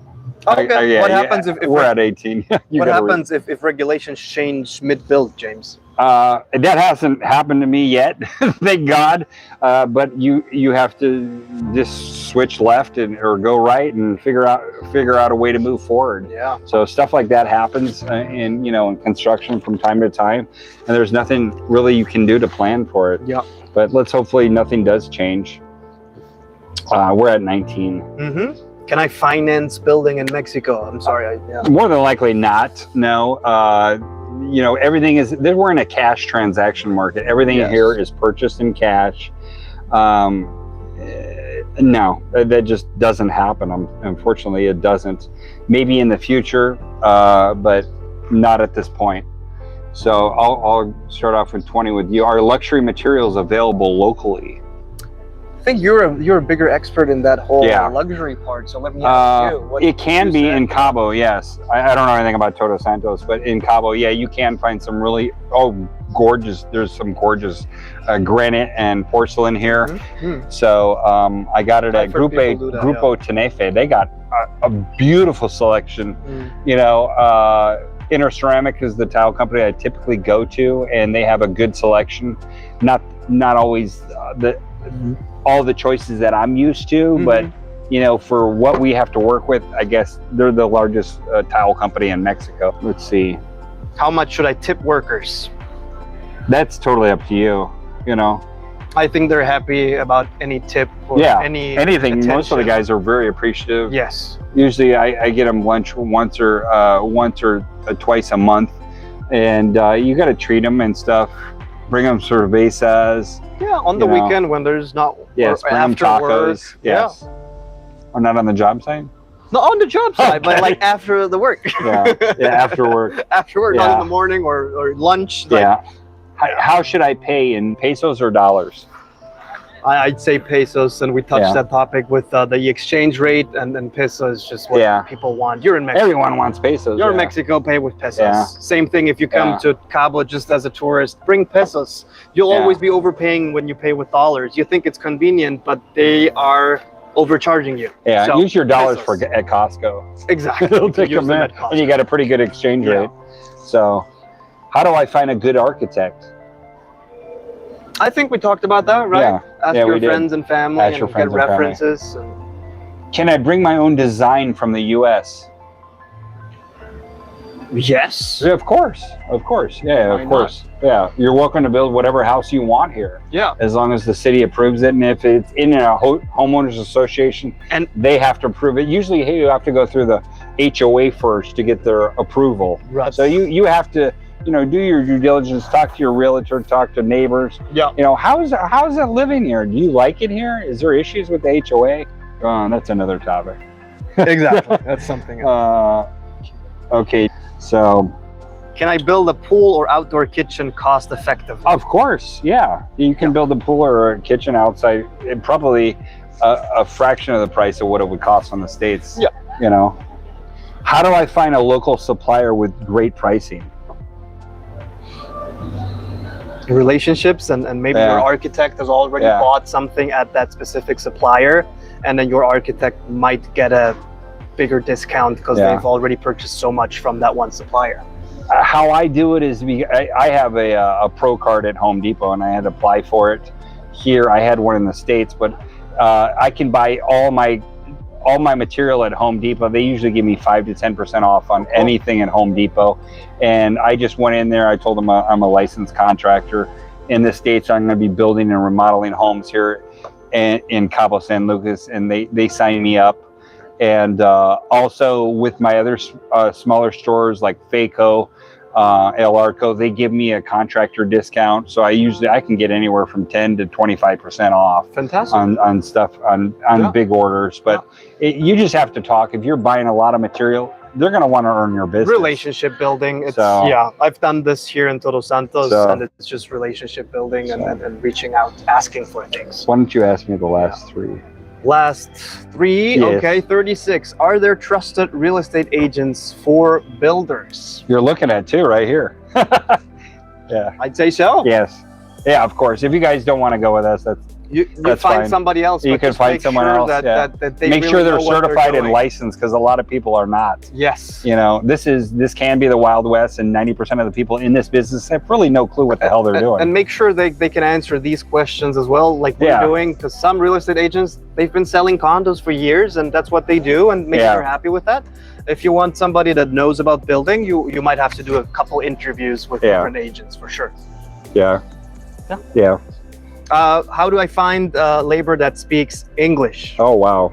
what happens if we're at 18? What happens if regulations change mid-build, James? That hasn't happened to me yet, thank God. But you have to just switch left or go right and figure out a way to move forward. Yeah. So stuff like that happens in construction from time to time, and there's nothing really you can do to plan for it. Yeah. But hopefully nothing does change. We're at 19. Mm-hmm. Can I finance building in Mexico? I'm sorry. More than likely not. No. Everything is. We're in a cash transaction market. Everything here is purchased in cash. No, that just doesn't happen. Unfortunately, it doesn't. Maybe in the future, but not at this point. So I'll start off with 20 with you. Are luxury materials available locally? I think you're a bigger expert in that whole luxury part. So let me ask you. It can be in Cabo, yes. I don't know anything about Todos Santos, but in Cabo, you can find some really gorgeous. There's some gorgeous granite and porcelain here. Mm-hmm. So I got it at Grupo yeah. Tenefe. They got a beautiful selection. You know, Inner Ceramic is the tile company I typically go to, and they have a good selection. Not always all the choices that I'm used to, but you know, for what we have to work with, I guess they're the largest tile company in Mexico. Let's see. How much should I tip workers? That's totally up to you. You know, I think they're happy about any tip or anything. Attention. Most of the guys are very appreciative. Yes. Usually, I get them lunch once or twice a month, and you got to treat them and stuff. Bring them cervezas. Yeah, on the weekend when there's not. Yes, bring them tacos. Work. Yes. Yeah. Or not on the job site. No, on the job site, but like after the work. Yeah, after work. After work, not in the morning or lunch. Like, how should I pay, in pesos or dollars? I'd say pesos, and we touched that topic with the exchange rate, and then pesos is just what people want. You're in Mexico. Everyone wants pesos. You're in Mexico, pay with pesos. Same thing if you come to Cabo just as a tourist, bring pesos. You'll always be overpaying when you pay with dollars. You think it's convenient, but they are overcharging you. Yeah, so, use your dollars at Costco. Exactly. It'll take them in, and you got a pretty good exchange rate. So, how do I find a good architect? I think we talked about that, right? Yeah. Ask your friends and family and get references. Can I bring my own design from the U.S.? Yes. Yeah, of course. Of course. Yeah, of course. Yeah. You're welcome to build whatever house you want here. Yeah. As long as the city approves it. And if it's in a homeowners association, and they have to approve it. Usually you have to go through the HOA first to get their approval. Right. So you have to, you know, do your due diligence, talk to your realtor, talk to neighbors. Yeah. You know, how's it living here? Do you like it here? Is there issues with the HOA? That's another topic. Exactly. That's something else. Okay. So, can I build a pool or outdoor kitchen cost effectively? Of course, yeah. You can build a pool or a kitchen outside, probably a fraction of the price of what it would cost on the States. Yeah. You know, how do I find a local supplier with great pricing? Relationships, and maybe your architect has already bought something at that specific supplier, and then your architect might get a bigger discount because they've already purchased so much from that one supplier. How I do it is I have a pro card at Home Depot, and I had to apply for it here. I had one in the States, but I can buy all my material at Home Depot. They usually give me 5 to 10% off on anything at Home Depot. And I just went in there. I told them I'm a licensed contractor in the States. I'm going to be building and remodeling homes here in Cabo San Lucas, and they signed me up. And also with my other smaller stores like Faco, El Arco, they give me a contractor discount. So I can get anywhere from 10 to 25% off. Fantastic. on stuff on big orders. But you just have to talk. If you're buying a lot of material, they're going to want to earn your business. Relationship building. I've done this here in Todos Santos, and it's just relationship building and reaching out, asking for things. Why don't you ask me the last three? Last three, yes. Okay, 36. Are there trusted real estate agents for builders? You're looking at two right here. Yeah. I'd say so. Yes. Yeah, of course. If you guys don't want to go with us, that's find fine. Somebody else. You can find someone else. That they make sure they're certified and licensed, because a lot of people are not. Yes. You know, this can be the Wild West, and 90% of the people in this business have really no clue what the hell they're doing. And make sure they can answer these questions as well, like we're doing, because some real estate agents, they've been selling condos for years, and that's what they do, and make sure you're happy with that. If you want somebody that knows about building, you might have to do a couple interviews with different agents for sure. Yeah. Yeah. How do I find labor that speaks English? Oh, wow.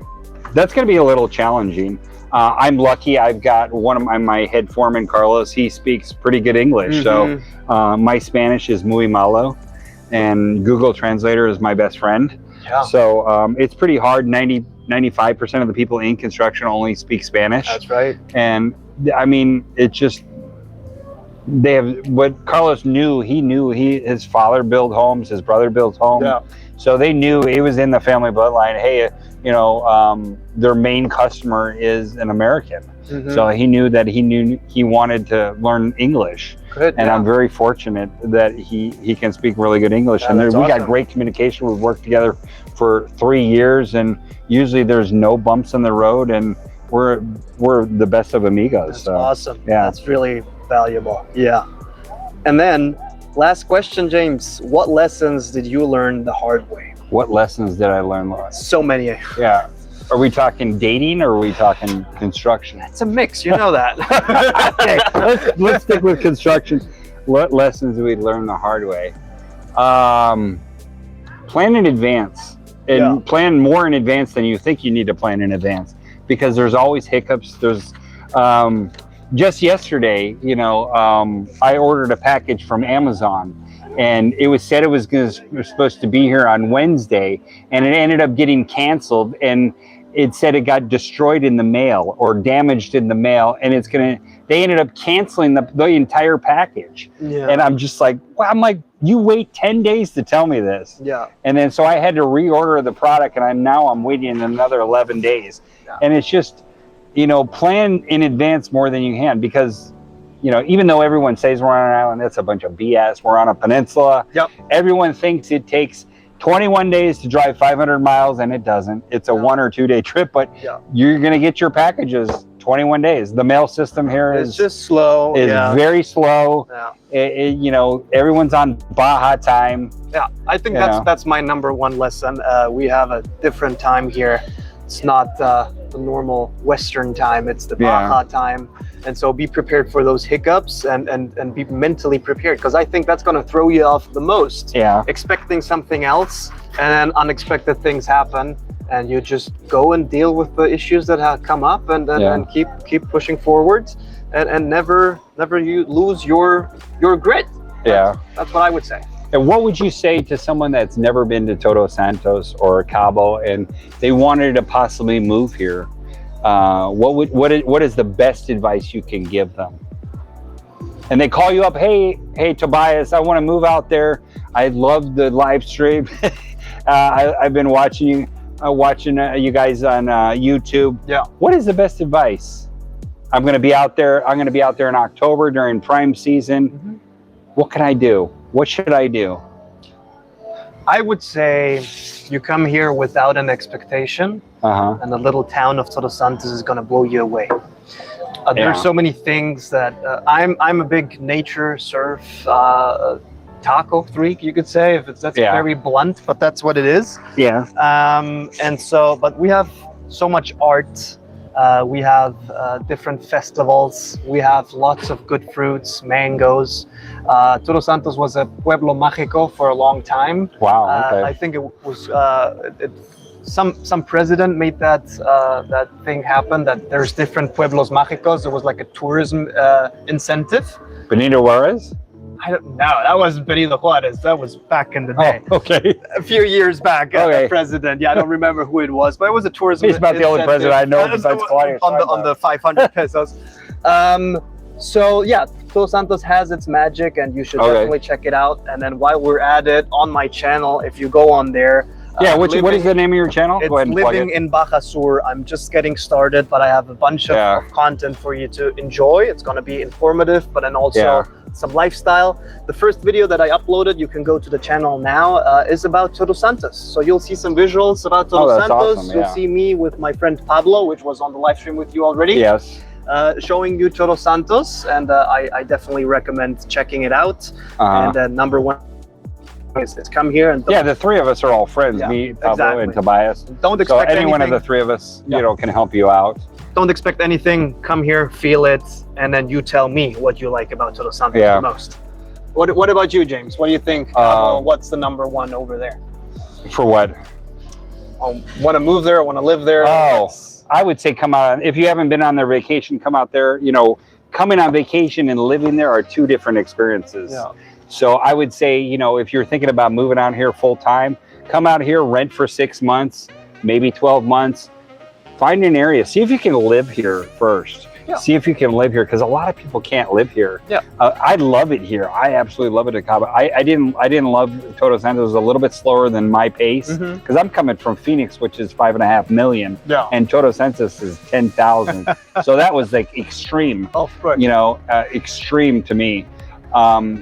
That's going to be a little challenging. I'm lucky. I've got one of my head foreman, Carlos. He speaks pretty good English. So my Spanish is muy malo, and Google Translator is my best friend. Yeah. So it's pretty hard. 95% of the people in construction only speak Spanish. That's right. And I mean, it's just, they have what Carlos knew. His father built homes, his brother built homes. Yeah. So they knew it was in the family bloodline. Hey, their main customer is an American. So he knew that he wanted to learn English. Good, and I'm very fortunate that he can speak really good English. And we got great communication. We've worked together for 3 years, and usually there's no bumps in the road, and we're the best of amigos. That's so awesome. Yeah, that's really valuable. Yeah. And then last question, James, what lessons did you learn the hard way? What lessons did I learn? So many. Yeah. Are we talking dating or are we talking construction? It's a mix, you know that. Okay, let's stick with construction. What lessons did we learn the hard way? Plan in advance, and plan more in advance than you think you need to plan in advance, because there's always hiccups. There's just yesterday, I ordered a package from Amazon, and it was said it was supposed to be here on Wednesday, and it ended up getting canceled, and it said it got destroyed in the mail or damaged in the mail, and they ended up canceling the entire package. Yeah. And I'm just like, wow, you wait 10 days to tell me this. Yeah. And then so I had to reorder the product, and I'm waiting another 11 days. Yeah. And it's just, plan in advance more than you can, because even though everyone says we're on an island, that's a bunch of BS. We're on a peninsula. Yep. Everyone thinks it takes 21 days to drive 500 miles, and it doesn't. It's a 1 or 2 day trip, but you're going to get your packages 21 days. The mail system here is just slow. Is very slow. Yeah. Everyone's on Baja time. Yeah, I think that's my number one lesson. We have a different time here. It's not the normal Western time. It's the Baja time. And so be prepared for those hiccups and be mentally prepared, because I think that's going to throw you off the most. Yeah. Expecting something else, and then unexpected things happen, and you just go and deal with the issues that have come up, and keep pushing forward, and never you lose your grit. Yeah. That's what I would say. And what would you say to someone that's never been to Todos Santos or Cabo and they wanted to possibly move here? What is the best advice you can give them? And they call you up, hey Tobias, I want to move out there. I love the live stream. I've been watching you guys on YouTube. Yeah. What is the best advice? I'm going to be out there. I'm going to be out there in October during prime season. Mm-hmm. What can I do? What should I do? I would say you come here without an expectation, and the little town of Todos Santos is going to blow you away. There's so many things that I'm a big nature surf taco freak, you could say, if that's very blunt, but that's what it is. Yeah. But we have so much art. We have different festivals. We have lots of good fruits, mangoes. Todos Santos was a pueblo mágico for a long time. Wow. Okay. I think it was some president made that thing happen, that there's different pueblos mágicos. It was like a tourism incentive. Benito Juarez? I don't know. That wasn't Benito Juarez. That was back in the day. Oh, okay. A few years back, a president. Yeah, I don't remember who it was, but it was a tourism. He's about the only president I know besides Claudio. On the 500 pesos. So yeah, Todos Santos has its magic, and you should definitely check it out. And then while we're at it, on my channel, if you go on there. Yeah, what is the name of your channel? It's Go ahead and Living in Baja Sur. I'm just getting started, but I have a bunch of content for you to enjoy. It's going to be informative, but then also some lifestyle. The first video that I uploaded, you can go to the channel now, is about Todos Santos. So you'll see some visuals about Todos Santos. Awesome, You'll see me with my friend Pablo, which was on the live stream with you already. Yes. Showing you Todos Santos, and I definitely recommend checking it out. And number one, it's come here, and the three of us are all friends. Me, Cabo, and Tobias. Don't expect any one of the three of us, can help you out. Don't expect anything. Come here, feel it, and then you tell me what you like about Todos Santos the most. What about you, James? What do you think? What's the number one over there? For what? Want to move there? Want to live there? I would say come out. If you haven't been on their vacation, come out there. Coming on vacation and living there are two different experiences. Yeah. So I would say, if you're thinking about moving out here full time, come out here, rent for 6 months, maybe 12 months, find an area, see if you can live here first. Yeah. See if you can live here, because a lot of people can't live here. Yeah. I love it here. I absolutely love it at Cabo. I didn't love Todos Santos. It was a little bit slower than my pace, because I'm coming from Phoenix, which is 5.5 million, and Todos Santos is 10,000. So that was like extreme. Oh, right. You know, extreme to me.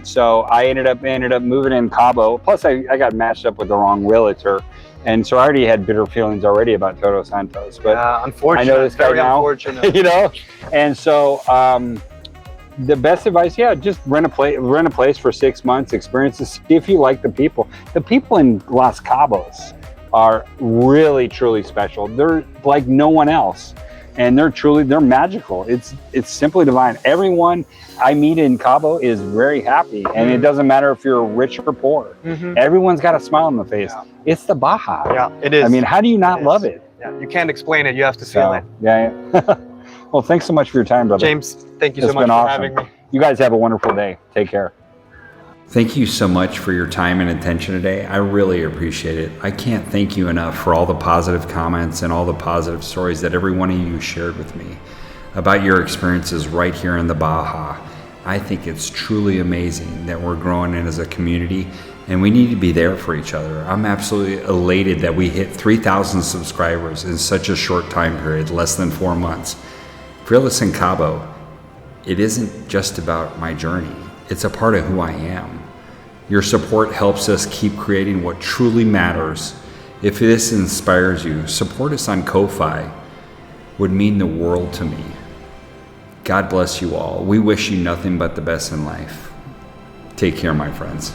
So I ended up moving in Cabo. Plus, I got matched up with the wrong realtor. And so I already had bitter feelings already about Todos Santos, but unfortunate, I know this guy now, unfortunate. you know? And so, the best advice, just rent a place for 6 months, experience it, see if you like the people. The people in Los Cabos are really, truly special. They're like no one else. And they're magical. It's simply divine. Everyone I meet in Cabo is very happy, and it doesn't matter if you're rich or poor. Everyone's got a smile on the face. Yeah. It's the Baja. Yeah, it is. I mean, how do you not love it? Yeah, you can't explain it. You have to feel it. Yeah. Well, thanks so much for your time, brother. James, thank you so much for having me. You guys have a wonderful day. Take care. Thank you so much for your time and attention today. I really appreciate it. I can't thank you enough for all the positive comments and all the positive stories that every one of you shared with me about your experiences right here in the Baja. I think it's truly amazing that we're growing in as a community, and we need to be there for each other. I'm absolutely elated that we hit 3,000 subscribers in such a short time period, less than 4 months. Fearless in Cabo, it isn't just about my journey. It's a part of who I am. Your support helps us keep creating what truly matters. If this inspires you, support us on Ko-Fi. Would mean the world to me. God bless you all. We wish you nothing but the best in life. Take care, my friends.